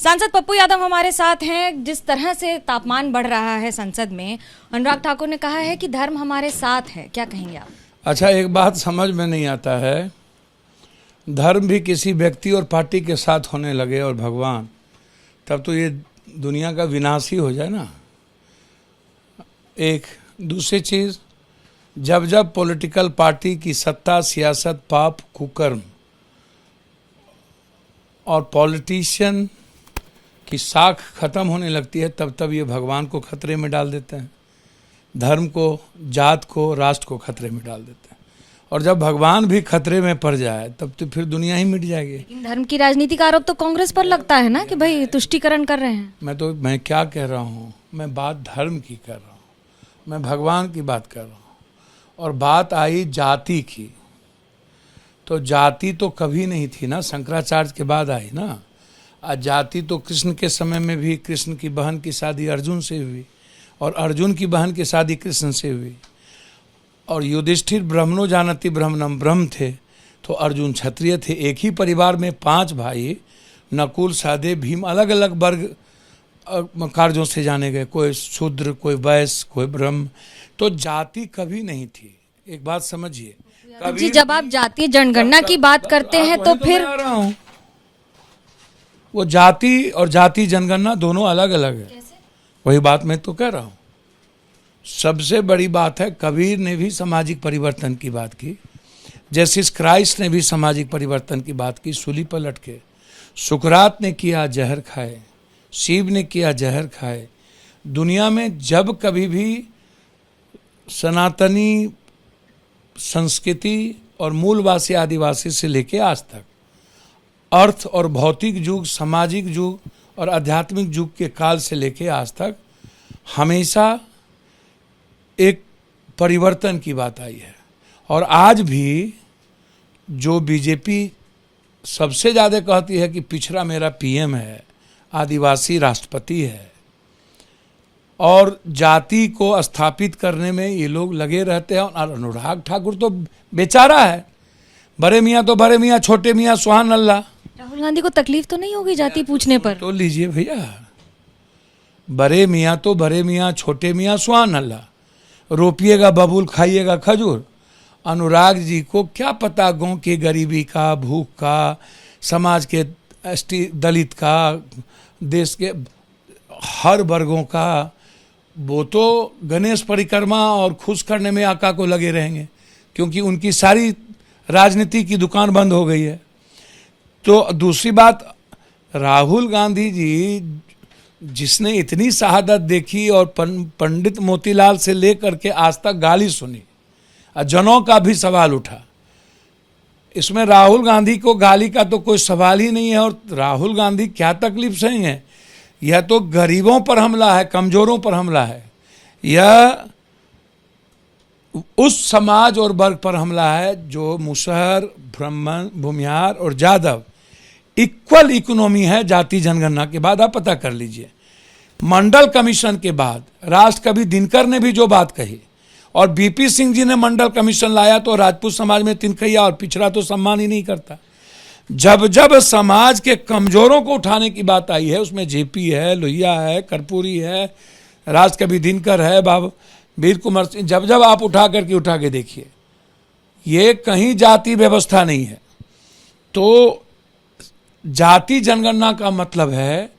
सांसद पप्पू यादव हमारे साथ हैं। जिस तरह से तापमान बढ़ रहा है संसद में, अनुराग ठाकुर ने कहा है कि धर्म हमारे साथ है, क्या कहेंगे आप? अच्छा, एक बात समझ में नहीं आता है, धर्म भी किसी व्यक्ति और पार्टी के साथ होने लगे और भगवान, तब तो ये दुनिया का विनाश ही हो जाए ना। एक दूसरी चीज़, जब जब पॉलिटिकल पार्टी की सत्ता, सियासत, पाप, कुकर्म और पॉलिटिशियन की साख खत्म होने लगती है, तब तब ये भगवान को खतरे में डाल देते हैं, धर्म को, जात को, राष्ट्र को खतरे में डाल देते हैं। और जब भगवान भी खतरे में पड़ जाए तब तो फिर दुनिया ही मिट जाएगी। लेकिन धर्म की राजनीति का आरोप तो कांग्रेस पर लगता है ना कि भाई तुष्टीकरण कर रहे हैं। मैं क्या कह रहा हूँ, मैं बात धर्म की कर रहा हूँ, मैं भगवान की बात कर रहा हूँ। और बात आई जाति की, तो जाति तो कभी नहीं थी ना, शंकराचार्य के बाद आई ना। आज जाति तो कृष्ण के समय में भी कृष्ण की बहन की शादी अर्जुन से हुई, और अर्जुन की बहन की शादी कृष्ण से हुई। और युधिष्ठिर ब्रह्मणो जानति ब्रह्मणम ब्रह्म थे, तो अर्जुन क्षत्रिय थे। एक ही परिवार में 5 भाई, नकुल, सहदेव, भीम, अलग अलग वर्ग कार्यों से जाने गए, कोई शूद्र, कोई वैश्य, कोई ब्रह्म। तो जाति कभी नहीं थी। एक बात समझिए, जी, जब आप जातीय जनगणना की बात करते हैं तो फिर वो जाति और जाति जनगणना दोनों अलग अलग है। वही बात मैं तो कह रहा हूँ। सबसे बड़ी बात है, कबीर ने भी सामाजिक परिवर्तन की बात की, जस्टिस क्राइस्ट ने भी सामाजिक परिवर्तन की बात की, सूली पर लटके। सुकरात ने किया जहर खाए, शिव ने किया जहर खाए। दुनिया में जब कभी भी सनातनी संस्कृति और मूलवासी आदिवासी से लेके आज तक अर्थ और भौतिक युग, सामाजिक युग और आध्यात्मिक युग के काल से लेके आज तक हमेशा एक परिवर्तन की बात आई है। और आज भी जो बीजेपी सबसे ज़्यादा कहती है कि पिछड़ा मेरा पीएम है, आदिवासी राष्ट्रपति है, और जाति को स्थापित करने में ये लोग लगे रहते हैं। और अनुराग ठाकुर तो बेचारा है, बड़े मियाँ तो बड़े मियाँ, छोटे मियाँ सुहान अल्लाह। राहुल गांधी को तकलीफ तो नहीं होगी जाति पूछने पर? तो लीजिए भैया, बड़े मियाँ तो बड़े मियाँ, छोटे मियाँ सुहान अल्लाह। रोपिएगा बबूल, खाइएगा खजूर। अनुराग जी को क्या पता गाँव की गरीबी का, भूख का, समाज के दलित का, देश के हर वर्गों का। वो तो गणेश परिक्रमा और खुश करने में आका को लगे रहेंगे, क्योंकि उनकी सारी राजनीति की दुकान बंद हो गई है। तो दूसरी बात, राहुल गांधी जी जिसने इतनी शहादत देखी और पंडित मोतीलाल से लेकर के आज तक गाली सुनी, जनों का भी सवाल उठा, इसमें राहुल गांधी को गाली का तो कोई सवाल ही नहीं है। और राहुल गांधी क्या तकलीफ सहेंगे? यह तो गरीबों पर हमला है, कमजोरों पर हमला है, यह उस समाज और वर्ग पर हमला है जो मुसहर, ब्राह्मण, भूमिहार और जादव इक्वल इकोनॉमी है। जाति जनगणना के बाद आप पता कर लीजिए, मंडल कमीशन के बाद राष्ट्र कवि दिनकर ने भी जो बात कही, और बीपी सिंह जी ने मंडल कमीशन लाया तो राजपूत समाज में तिनकैया और पिछड़ा तो सम्मान ही नहीं करता। जब जब समाज के कमजोरों को उठाने की बात आई है, उसमें जेपी है, लोहिया है, कर्पूरी है, राष्ट्र कवि दिनकर है, बाबा वीर कुमार सिंह, जब जब आप उठा के देखिए, ये कहीं जाति व्यवस्था नहीं है। तो जाति जनगणना का मतलब है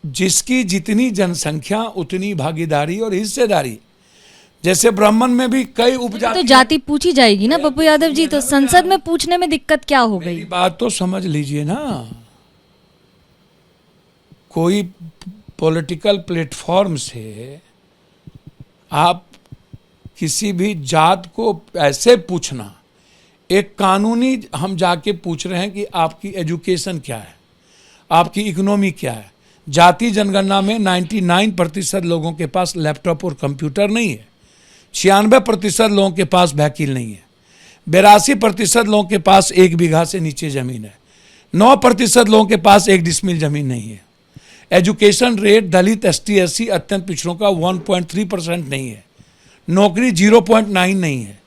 जिसकी जितनी जनसंख्या उतनी भागीदारी और हिस्सेदारी। जैसे ब्राह्मण में भी कई उपजाति, तो जाति पूछी जाएगी ना पप्पू यादव जी, तो संसद में पूछने में दिक्कत क्या हो गई? बात तो समझ लीजिए ना, कोई पॉलिटिकल प्लेटफॉर्म से आप किसी भी जात को ऐसे पूछना, एक कानूनी हम जाके पूछ रहे हैं कि आपकी एजुकेशन क्या है, आपकी इकोनॉमी क्या है। जाति जनगणना में 99% लोगों के पास लैपटॉप और कंप्यूटर नहीं है, 96% लोगों के पास वकील नहीं है, 82% लोगों के पास 1 बीघा से नीचे जमीन है, 9% लोगों के पास 1 डिसमिल जमीन नहीं है। एजुकेशन रेट दलित, ST SC अत्यंत पिछड़ों का 1.3% नहीं है, नौकरी 0.9 नहीं है,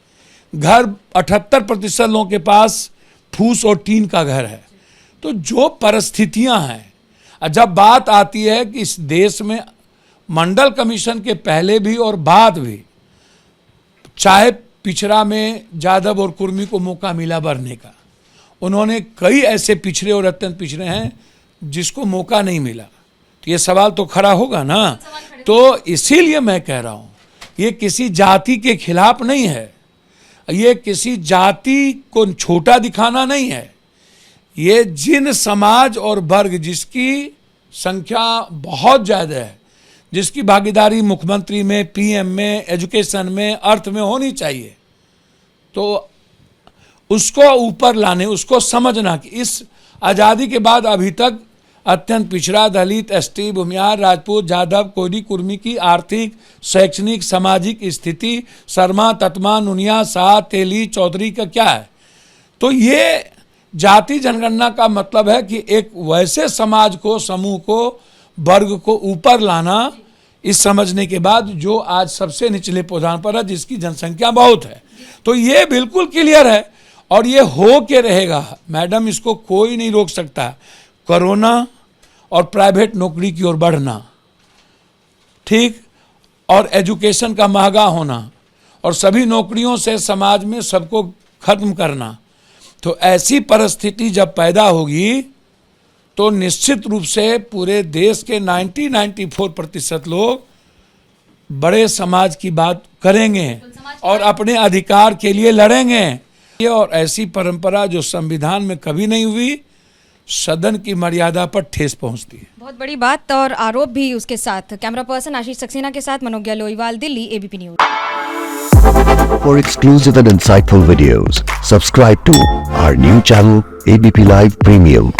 घर 78% लोगों के पास फूस और टीन का घर है। तो जो परिस्थितियां हैं, और जब बात आती है कि इस देश में मंडल कमीशन के पहले भी और बाद भी चाहे पिछड़ा में जादव और कुर्मी को मौका मिला भरने का, उन्होंने कई ऐसे पिछड़े और अत्यंत पिछड़े हैं जिसको मौका नहीं मिला, तो ये सवाल तो खड़ा होगा ना। तो इसीलिए मैं कह रहा हूँ ये किसी जाति के खिलाफ नहीं है, ये किसी जाति को छोटा दिखाना नहीं है, ये जिन समाज और वर्ग जिसकी संख्या बहुत ज़्यादा है, जिसकी भागीदारी मुख्यमंत्री में, पीएम में, एजुकेशन में, अर्थ में होनी चाहिए, तो उसको ऊपर लाने, उसको समझना कि इस आज़ादी के बाद अभी तक अत्यंत पिछड़ा, दलित, एसटी, भूमिहार, राजपूत, जादव, कोयरी, कुर्मी की आर्थिक, शैक्षणिक, सामाजिक स्थिति शर्मा, ततमा, नुनिया, शाह, तेली, चौधरी का क्या है। तो ये जाति जनगणना का मतलब है कि एक वैसे समाज को, समूह को, वर्ग को ऊपर लाना, इस समझने के बाद जो आज सबसे निचले पौधान पर है, जिसकी जनसंख्या बहुत है। तो ये बिल्कुल क्लियर है और ये हो के रहेगा मैडम, इसको कोई नहीं रोक सकता। कोरोना और प्राइवेट नौकरी की ओर बढ़ना, ठीक, और एजुकेशन का महंगा होना और सभी नौकरियों से समाज में सबको खत्म करना, तो ऐसी परिस्थिति जब पैदा होगी तो निश्चित रूप से पूरे देश के 94% लोग बड़े समाज की बात करेंगे और अपने अधिकार के लिए लड़ेंगे। और ऐसी परंपरा जो संविधान में कभी नहीं हुई, सदन की मर्यादा पर ठेस पहुंचती है। बहुत बड़ी बात और आरोप भी उसके साथ। कैमरा पर्सन आशीष सक्सेना के साथ Manogya Loiwal, Delhi, ABP news. For exclusive and insightful videos, subscribe to our new channel ABP Live Premium.